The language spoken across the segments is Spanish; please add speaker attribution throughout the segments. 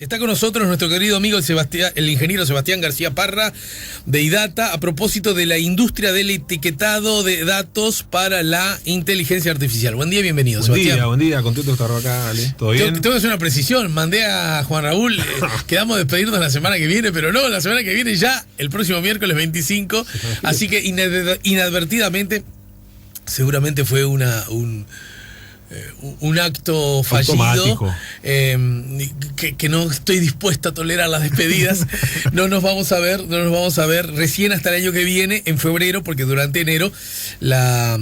Speaker 1: Está con nosotros nuestro querido amigo el ingeniero Sebastián García Parra de IDATA a propósito de la industria del etiquetado de datos para la inteligencia artificial. Buen día, bienvenido, Sebastián.
Speaker 2: Buen día, contento de estar acá, Ale. ¿Todo bien?
Speaker 1: Tengo que hacer una precisión, mandé a Juan Raúl, quedamos de despedirnos la semana que viene, pero no, la semana que viene ya, el próximo miércoles 25, así que inadvertidamente, seguramente fue un acto fallido, que no estoy dispuesto a tolerar las despedidas. No nos vamos a ver recién hasta el año que viene, en febrero, porque durante enero la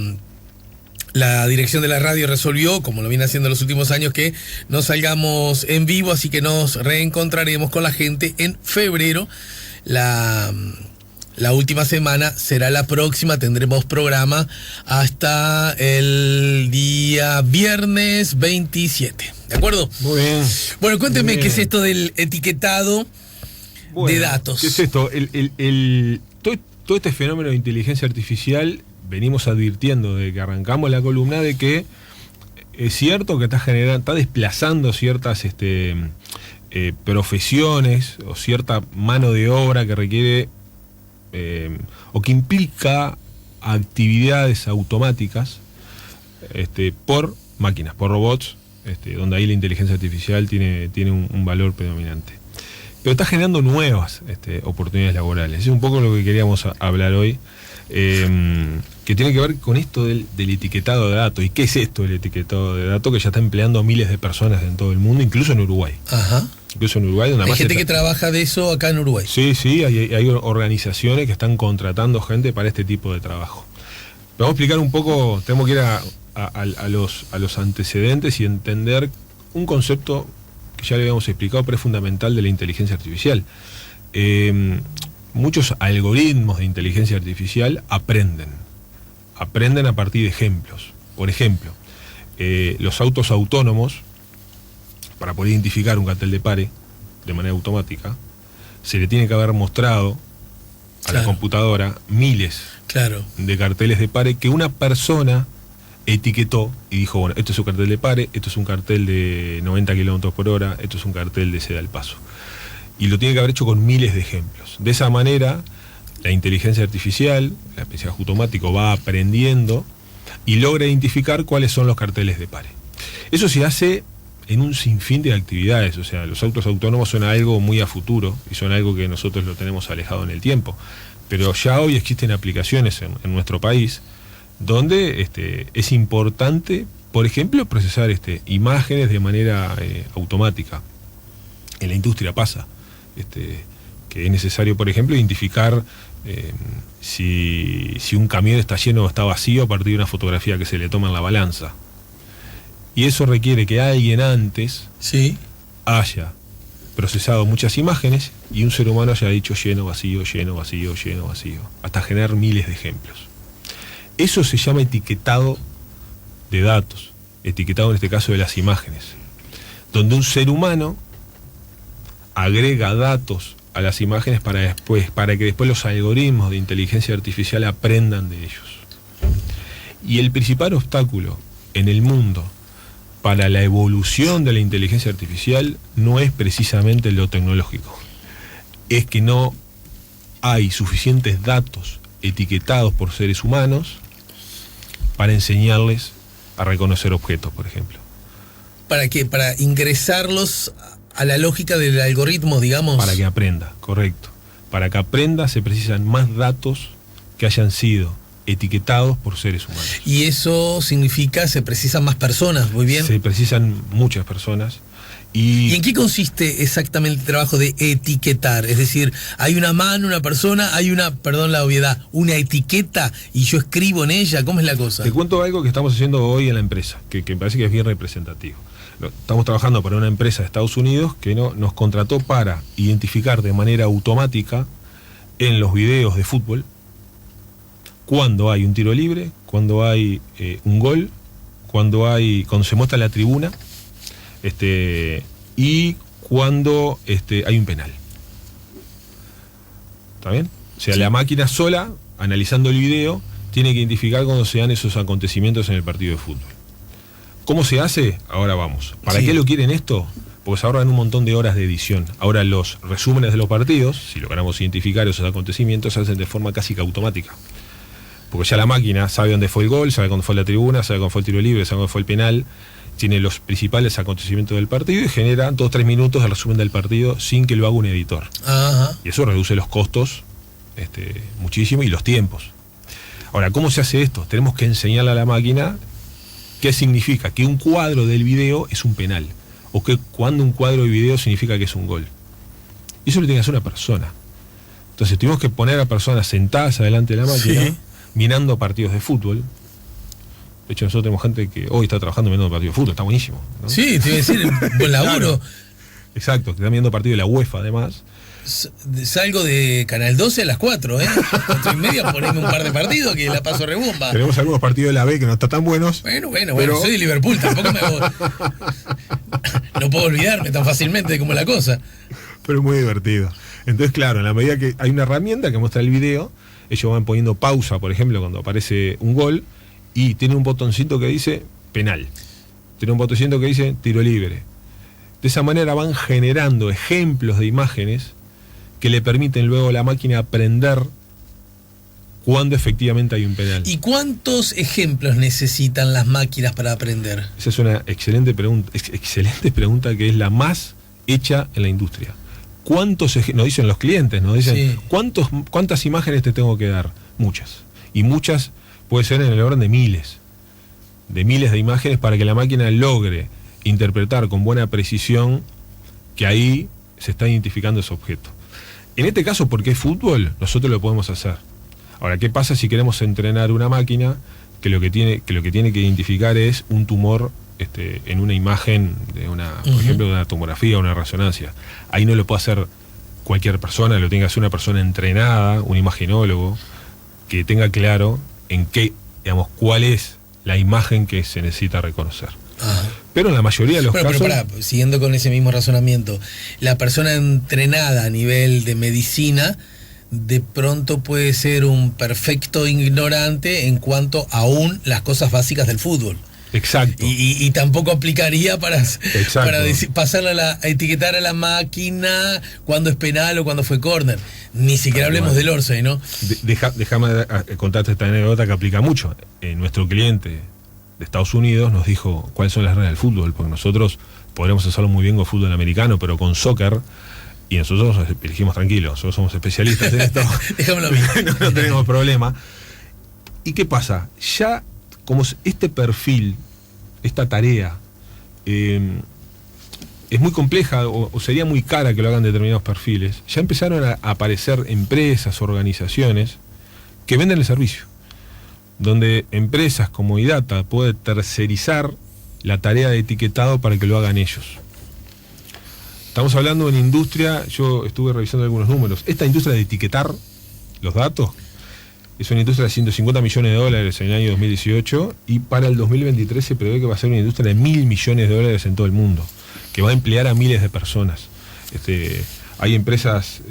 Speaker 1: dirección de la radio resolvió, como lo viene haciendo en los últimos años, que no salgamos en vivo, así que nos reencontraremos con la gente en febrero. La última semana será la próxima, tendremos programa hasta el día viernes 27. ¿De acuerdo?
Speaker 2: Muy bien.
Speaker 1: Bueno, cuénteme qué es esto del etiquetado de datos.
Speaker 2: ¿Qué es esto? Todo este fenómeno de inteligencia artificial, venimos advirtiendo desde que arrancamos la columna de que es cierto que está desplazando ciertas profesiones o cierta mano de obra que requiere o que implica actividades automáticas por máquinas, por robots, donde ahí la inteligencia artificial tiene un valor predominante. Pero está generando nuevas oportunidades laborales. Es un poco lo que queríamos hablar hoy, que tiene que ver con esto del etiquetado de datos. ¿Y qué es esto del etiquetado de datos? Que ya está empleando a miles de personas en todo el mundo, incluso en Uruguay.
Speaker 1: Ajá.
Speaker 2: Incluso en Uruguay, donde
Speaker 1: hay gente que trabaja de eso acá en Uruguay.
Speaker 2: Sí, hay organizaciones que están contratando gente para este tipo de trabajo. Vamos a explicar un poco, tenemos que ir a los antecedentes y entender un concepto que ya le habíamos explicado, pero es fundamental, de la inteligencia artificial. Muchos algoritmos de inteligencia artificial aprenden a partir de ejemplos. Por ejemplo, los autos autónomos, para poder identificar un cartel de pare de manera automática, se le tiene que haber mostrado a la computadora miles de carteles de pare que una persona etiquetó y dijo, bueno, esto es un cartel de pare, esto es un cartel de 90 km por hora, esto es un cartel de ceda al paso. Y lo tiene que haber hecho con miles de ejemplos. De esa manera, la inteligencia artificial, el aprendizaje automático, va aprendiendo y logra identificar cuáles son los carteles de pare. Eso se hace en un sinfín de actividades. O sea, los autos autónomos son algo muy a futuro y son algo que nosotros lo tenemos alejado en el tiempo. Pero ya hoy existen aplicaciones en nuestro país donde es importante, por ejemplo, procesar imágenes de manera automática. En la industria pasa que es necesario, por ejemplo, identificar si un camión está lleno o está vacío a partir de una fotografía que se le toma en la balanza. Y eso requiere que alguien antes haya procesado muchas imágenes y un ser humano haya dicho lleno, vacío, lleno, vacío, lleno, vacío, hasta generar miles de ejemplos. Eso se llama etiquetado de datos, etiquetado en este caso de las imágenes, donde un ser humano agrega datos a las imágenes para que después los algoritmos de inteligencia artificial aprendan de ellos. Y el principal obstáculo en el mundo para la evolución de la inteligencia artificial no es precisamente lo tecnológico, es que no hay suficientes datos etiquetados por seres humanos para enseñarles a reconocer objetos, por ejemplo.
Speaker 1: ¿Para qué? Para ingresarlos a la lógica del algoritmo, digamos.
Speaker 2: Para que aprenda, correcto. Para que aprenda se precisan más datos que hayan sido etiquetados por seres humanos.
Speaker 1: Y eso significa, se precisan más personas, muy bien.
Speaker 2: Se precisan muchas personas.
Speaker 1: ¿Y en qué consiste exactamente el trabajo de etiquetar? Es decir, hay una mano, una persona, hay perdón la obviedad, una etiqueta y yo escribo en ella. ¿Cómo es la cosa?
Speaker 2: Te cuento algo que estamos haciendo hoy en la empresa, que me parece que es bien representativo. Estamos trabajando para una empresa de Estados Unidos que nos contrató para identificar de manera automática en los videos de fútbol cuando hay un tiro libre, cuando hay un gol, cuando se muestra la tribuna, y cuando hay un penal. ¿Está bien? O sea, la máquina sola, analizando el video, tiene que identificar cuando se dan esos acontecimientos en el partido de fútbol. ¿Cómo se hace? Ahora vamos. ¿Para qué lo quieren esto? porque se ahorran un montón de horas de edición. Ahora los resúmenes de los partidos, si logramos identificar esos acontecimientos, se hacen de forma casi que automática. Porque ya la máquina sabe dónde fue el gol, sabe dónde fue la tribuna, sabe dónde fue el tiro libre, sabe dónde fue el penal, tiene los principales acontecimientos del partido y genera 2 o 3 minutos de resumen del partido sin que lo haga un editor.
Speaker 1: Ajá.
Speaker 2: Y eso reduce los costos muchísimo y los tiempos. Ahora, ¿cómo se hace esto? Tenemos que enseñarle a la máquina qué significa que un cuadro del video es un penal, o que cuando un cuadro de video significa que es un gol. Y eso lo tiene que hacer una persona. Entonces tuvimos que poner a personas sentadas adelante de la máquina, sí, mirando partidos de fútbol. De hecho, nosotros tenemos gente que hoy está trabajando mirando partidos de fútbol, está buenísimo, ¿no?
Speaker 1: Sí, te iba a decir, buen laburo.
Speaker 2: Claro. Exacto, que está mirando partidos de la UEFA además.
Speaker 1: Salgo de Canal 12 a las 4, 4:30, poneme un par de partidos que la paso rebomba.
Speaker 2: Tenemos algunos partidos de la B que no están tan buenos.
Speaker 1: Bueno, pero soy de Liverpool, tampoco no puedo olvidarme tan fácilmente como la cosa.
Speaker 2: Pero es muy divertido. Entonces, claro, en la medida que hay una herramienta que muestra el video, ellos van poniendo pausa, por ejemplo, cuando aparece un gol, y tiene un botoncito que dice penal. Tiene un botoncito que dice tiro libre. De esa manera van generando ejemplos de imágenes que le permiten luego a la máquina aprender cuándo efectivamente hay un penal.
Speaker 1: ¿Y cuántos ejemplos necesitan las máquinas para aprender?
Speaker 2: Esa es una excelente pregunta que es la más hecha en la industria. Nos dicen los clientes, nos dicen, sí, ¿cuántas imágenes te tengo que dar? Muchas. Y muchas puede ser en el orden de miles de imágenes para que la máquina logre interpretar con buena precisión que ahí se está identificando ese objeto. En este caso, porque es fútbol, nosotros lo podemos hacer. Ahora, ¿qué pasa si queremos entrenar una máquina que lo que tiene que identificar es un tumor en una imagen de por ejemplo, de una tomografía o una resonancia? Ahí no lo puede hacer cualquier persona, lo tiene que hacer una persona entrenada, un imagenólogo, que tenga claro cuál es la imagen que se necesita reconocer. Ajá. Pero en la mayoría de los casos...
Speaker 1: Pero siguiendo con ese mismo razonamiento, la persona entrenada a nivel de medicina de pronto puede ser un perfecto ignorante en cuanto aún las cosas básicas del fútbol.
Speaker 2: Exacto.
Speaker 1: Y tampoco aplicaría para pasarle a etiquetar a la máquina cuando es penal o cuando fue córner. Ni siquiera hablemos del Orsay, ¿no?
Speaker 2: Déjame contarte esta anécdota que aplica mucho. Nuestro cliente de Estados Unidos nos dijo cuáles son las reglas del fútbol, porque nosotros podremos hacerlo muy bien con fútbol americano, pero con soccer, y nosotros nos elegimos tranquilos, nosotros somos especialistas en esto.
Speaker 1: Déjamelo a mí.
Speaker 2: no tenemos problema. ¿Y qué pasa? Ya como este perfil, esta tarea, es muy compleja o sería muy cara que lo hagan determinados perfiles, ya empezaron a aparecer empresas, organizaciones que venden el servicio, donde empresas como iData pueden tercerizar la tarea de etiquetado para que lo hagan ellos. Estamos hablando de una industria, yo estuve revisando algunos números, esta industria de etiquetar los datos es una industria de $150 millones en el año 2018 y para el 2023 se prevé que va a ser una industria de $1.000 millones en todo el mundo, que va a emplear a miles de personas. Hay empresas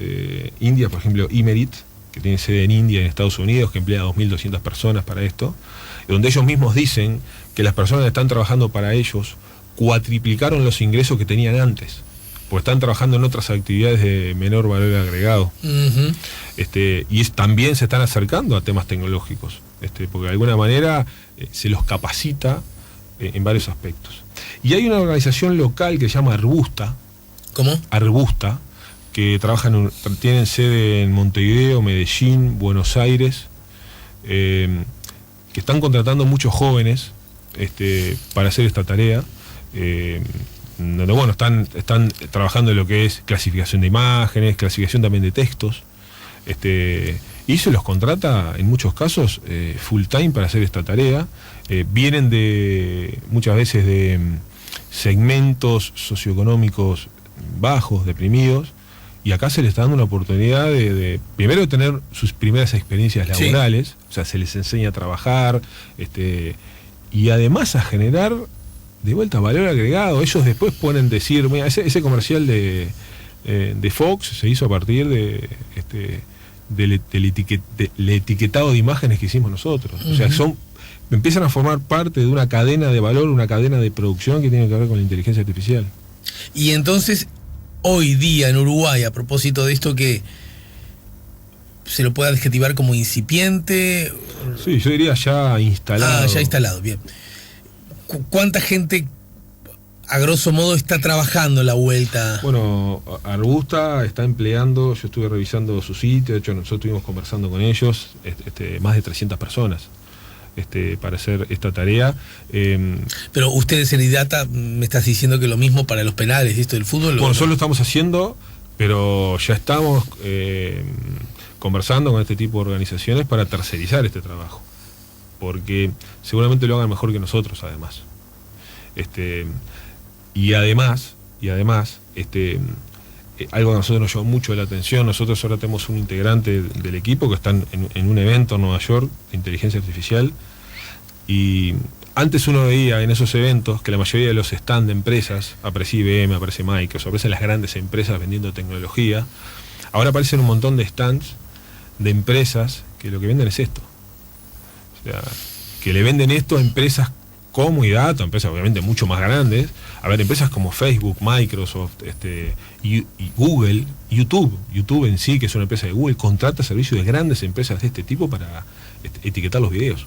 Speaker 2: indias, por ejemplo, Imerit, que tiene sede en India y en Estados Unidos, que emplea a 2.200 personas para esto, donde ellos mismos dicen que las personas que están trabajando para ellos cuatriplicaron los ingresos que tenían antes, porque están trabajando en otras actividades de menor valor agregado. Uh-huh. Y también se están acercando a temas tecnológicos, porque de alguna manera se los capacita en varios aspectos. Y hay una organización local que se llama Arbusta.
Speaker 1: ¿Cómo?
Speaker 2: Arbusta, que tienen sede en Montevideo, Medellín, Buenos Aires, que están contratando muchos jóvenes para hacer esta tarea. Donde, bueno, están trabajando en lo que es clasificación de imágenes, clasificación también de textos, y se los contrata en muchos casos full time para hacer esta tarea. Vienen muchas veces de segmentos socioeconómicos bajos, deprimidos, y acá se les está dando una oportunidad de primero tener sus primeras experiencias laborales, sí, o sea, se les enseña a trabajar, y además a generar de vuelta valor agregado. Ellos después pueden decir, mira, ese comercial de Fox se hizo a partir del etiquetado de imágenes que hicimos nosotros. Uh-huh. O sea, empiezan a formar parte de una cadena de valor, una cadena de producción que tiene que ver con la inteligencia artificial.
Speaker 1: Y entonces, hoy día en Uruguay, a propósito de esto, que se lo puede adjetivar como incipiente.
Speaker 2: Sí, yo diría ya instalado.
Speaker 1: Ya instalado, bien. ¿Cuánta gente, a grosso modo, está trabajando la vuelta?
Speaker 2: Bueno, Arbusta está empleando, yo estuve revisando su sitio, de hecho nosotros estuvimos conversando con ellos, más de 300 personas para hacer esta tarea.
Speaker 1: Pero ustedes en IDATA me estás diciendo que lo mismo para los penales y esto del fútbol.
Speaker 2: Bueno, nosotros lo estamos haciendo, pero ya estamos conversando con este tipo de organizaciones para tercerizar este trabajo, porque seguramente lo hagan mejor que nosotros, además. Y además, algo que a nosotros nos llamó mucho la atención, nosotros ahora tenemos un integrante del equipo que está en un evento en Nueva York de inteligencia artificial, y antes uno veía en esos eventos que la mayoría de los stands de empresas, aparece IBM, aparece Microsoft, aparecen las grandes empresas vendiendo tecnología. Ahora aparecen un montón de stands de empresas que lo que venden es esto. O sea, que le venden esto a empresas como IDATA, empresas obviamente mucho más grandes. A ver, empresas como Facebook, Microsoft, y Google, YouTube en sí, que es una empresa de Google, contrata servicios de grandes empresas de este tipo para etiquetar los videos.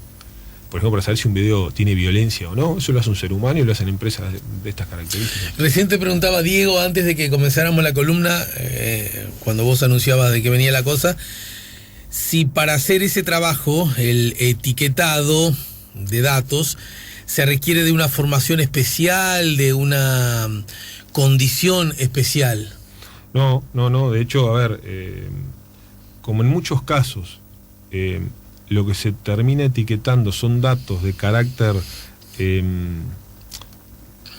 Speaker 2: Por ejemplo, para saber si un video tiene violencia o no, eso lo hace un ser humano y lo hacen empresas de estas características.
Speaker 1: Recién te preguntaba, Diego, antes de que comenzáramos la columna, cuando vos anunciabas de que venía la cosa, si para hacer ese trabajo, el etiquetado de datos, se requiere de una formación especial, de una condición especial.
Speaker 2: No, de hecho, a ver, como en muchos casos, lo que se termina etiquetando son datos de carácter,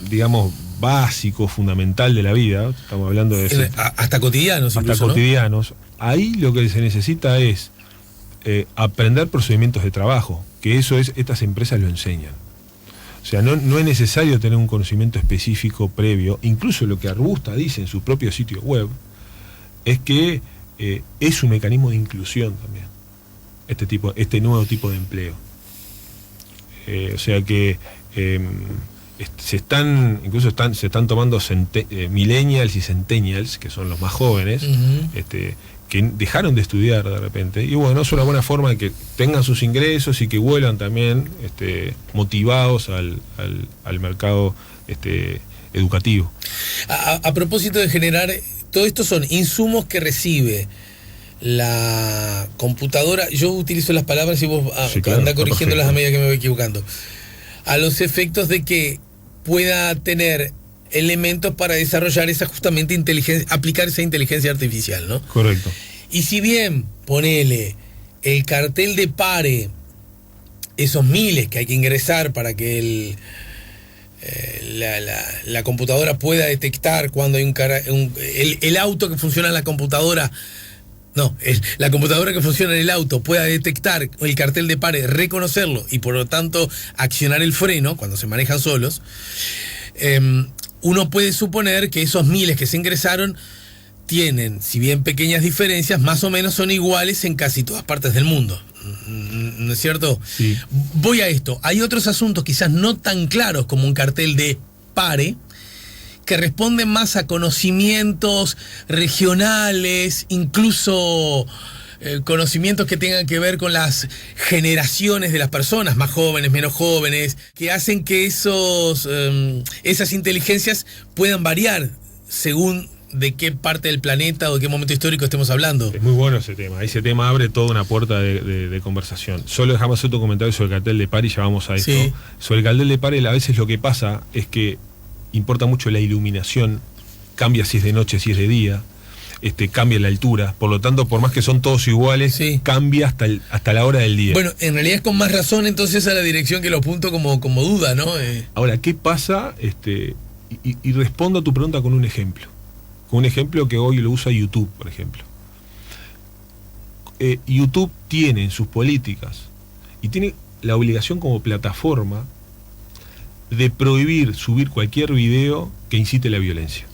Speaker 2: digamos, básico, fundamental de la vida, estamos hablando de
Speaker 1: hasta cotidianos,
Speaker 2: hasta
Speaker 1: incluso,
Speaker 2: cotidianos, ¿no? Ahí lo que se necesita es aprender procedimientos de trabajo, que estas empresas lo enseñan. O sea, no es necesario tener un conocimiento específico previo. Incluso lo que Arbusta dice en su propio sitio web es que es un mecanismo de inclusión también, este nuevo tipo de empleo. O sea que se están tomando millennials y centennials, que son los más jóvenes, que dejaron de estudiar de repente, y bueno, es una buena forma de que tengan sus ingresos y que vuelvan también motivados al mercado educativo.
Speaker 1: A propósito de generar, todo esto son insumos que recibe la computadora. Yo utilizo las palabras y vos anda corrigiéndolas a medida que me voy equivocando, a los efectos de que pueda tener elementos para desarrollar justamente aplicar esa inteligencia artificial, ¿no?
Speaker 2: Correcto.
Speaker 1: Y si bien, ponele, el cartel de pare, esos miles que hay que ingresar para que la computadora pueda detectar cuando hay el auto que funciona en la computadora, la computadora que funciona en el auto pueda detectar el cartel de pare, reconocerlo y por lo tanto accionar el freno cuando se manejan solos, uno puede suponer que esos miles que se ingresaron tienen, si bien pequeñas diferencias, más o menos son iguales en casi todas partes del mundo. ¿No es cierto?
Speaker 2: Sí.
Speaker 1: Voy a esto. Hay otros asuntos quizás no tan claros como un cartel de pare, que responden más a conocimientos regionales, incluso conocimientos que tengan que ver con las generaciones de las personas, más jóvenes, menos jóvenes, que hacen que esas inteligencias puedan variar según de qué parte del planeta o de qué momento histórico estemos hablando.
Speaker 2: Es muy bueno ese tema. Ese tema abre toda una puerta de conversación. Solo dejamos hacer otro comentario sobre el cartel de pare y ya vamos a esto.
Speaker 1: Sí.
Speaker 2: Sobre el cartel de pare, a veces lo que pasa es que importa mucho la iluminación, cambia si es de noche, si es de día, cambia la altura, por lo tanto, por más que son todos iguales,
Speaker 1: sí,
Speaker 2: cambia hasta la hora del día.
Speaker 1: Bueno, en realidad es con más razón entonces a la dirección que lo apunto como duda, ¿no?
Speaker 2: Ahora, ¿qué pasa? Y respondo a tu pregunta con un ejemplo. Con un ejemplo que hoy lo usa YouTube, por ejemplo. YouTube tiene en sus políticas y tiene la obligación como plataforma de prohibir subir cualquier video que incite la violencia.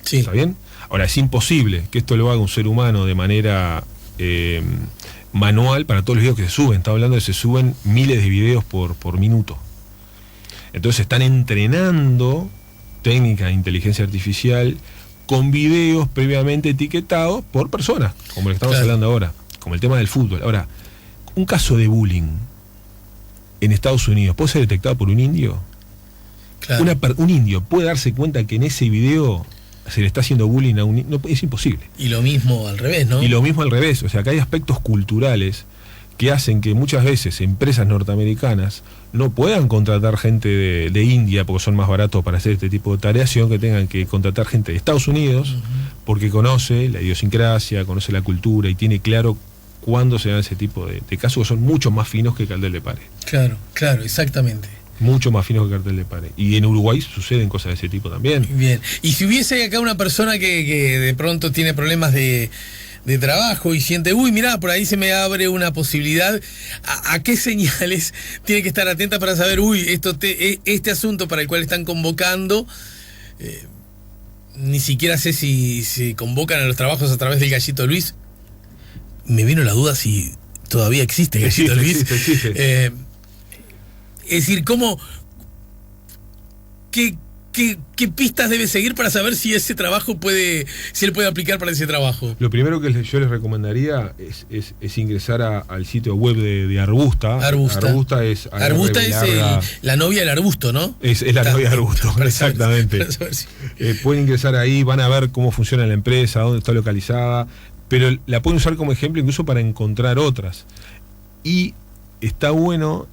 Speaker 1: Sí.
Speaker 2: ¿Está bien? Ahora, es imposible que esto lo haga un ser humano de manera manual para todos los videos que se suben. Está hablando de que se suben miles de videos por minuto. Entonces están entrenando técnicas de inteligencia artificial con videos previamente etiquetados por personas, como lo que estamos hablando ahora, como el tema del fútbol. Ahora, un caso de bullying en Estados Unidos puede ser detectado por un indio. Claro. Un indio puede darse cuenta que en ese video se le está haciendo bullying a un indio. No, es imposible.
Speaker 1: Y lo mismo al revés, ¿no?
Speaker 2: Y lo mismo al revés. O sea, que hay aspectos culturales que hacen que muchas veces empresas norteamericanas no puedan contratar gente de India porque son más baratos para hacer este tipo de tareas, sino que tengan que contratar gente de Estados Unidos porque conoce la idiosincrasia, conoce la cultura y tiene claro cuándo se dan ese tipo de casos que son mucho más finos que Cartel de Pared.
Speaker 1: Claro, exactamente.
Speaker 2: Mucho más finos que Cartel de Pared. Y en Uruguay suceden cosas de ese tipo también.
Speaker 1: Bien. Y si hubiese acá una persona que de pronto tiene problemas de trabajo y siente, uy, mirá, por ahí se me abre una posibilidad, ¿a qué señales tiene que estar atenta para saber, uy, este asunto para el cual están convocando, ni siquiera sé si se convocan a los trabajos a través del Gallito Luis? Me vino la duda si todavía existe Gallito Luis.
Speaker 2: Existe.
Speaker 1: Es decir, ¿cómo? ¿Qué pistas debe seguir para saber si ese trabajo si él puede aplicar para ese trabajo?
Speaker 2: Lo primero que yo les recomendaría es ingresar al sitio web de Arbusta.
Speaker 1: Arbusta es la novia del arbusto, ¿no?
Speaker 2: Es la novia del arbusto, exactamente. Pueden ingresar ahí, van a ver cómo funciona la empresa, dónde está localizada, pero la pueden usar como ejemplo incluso para encontrar otras. Y está bueno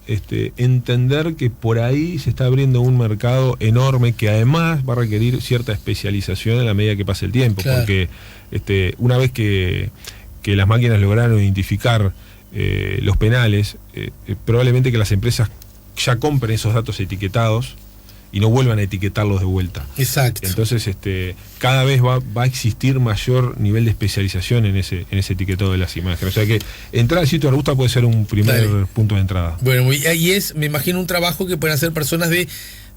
Speaker 2: entender que por ahí se está abriendo un mercado enorme que además va a requerir cierta especialización a la medida que pase el tiempo, porque una vez que las máquinas lograron identificar los penales, probablemente que las empresas ya compren esos datos etiquetados y no vuelvan a etiquetarlos de vuelta.
Speaker 1: Exacto.
Speaker 2: Entonces, cada vez va a existir mayor nivel de especialización en ese etiquetado de las imágenes. O sea que entrar al sitio de Arbusta puede ser un primer punto de entrada.
Speaker 1: Bueno, y ahí me imagino, un trabajo que pueden hacer personas de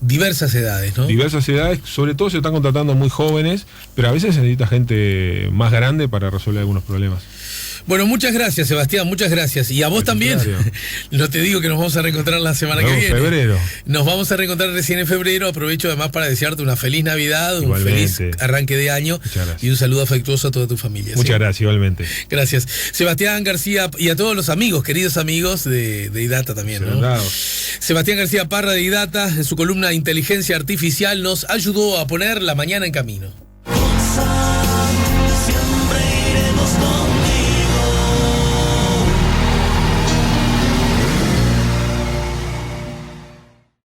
Speaker 1: diversas edades, ¿no?
Speaker 2: Diversas edades, sobre todo se están contratando muy jóvenes, pero a veces se necesita gente más grande para resolver algunos problemas.
Speaker 1: Bueno, muchas gracias, Sebastián, muchas gracias. Y a vos también. No te digo que nos vamos a reencontrar la semana que viene.
Speaker 2: Febrero.
Speaker 1: Nos vamos a reencontrar recién en febrero. Aprovecho además para desearte una feliz Navidad, un feliz arranque de año y un saludo afectuoso a toda tu familia.
Speaker 2: Muchas gracias, igualmente.
Speaker 1: Gracias. Sebastián García y a todos los amigos, queridos amigos de IDATA también, ¿no? Sebastián García Parra de IDATA, en su columna Inteligencia Artificial, nos ayudó a poner la mañana en camino.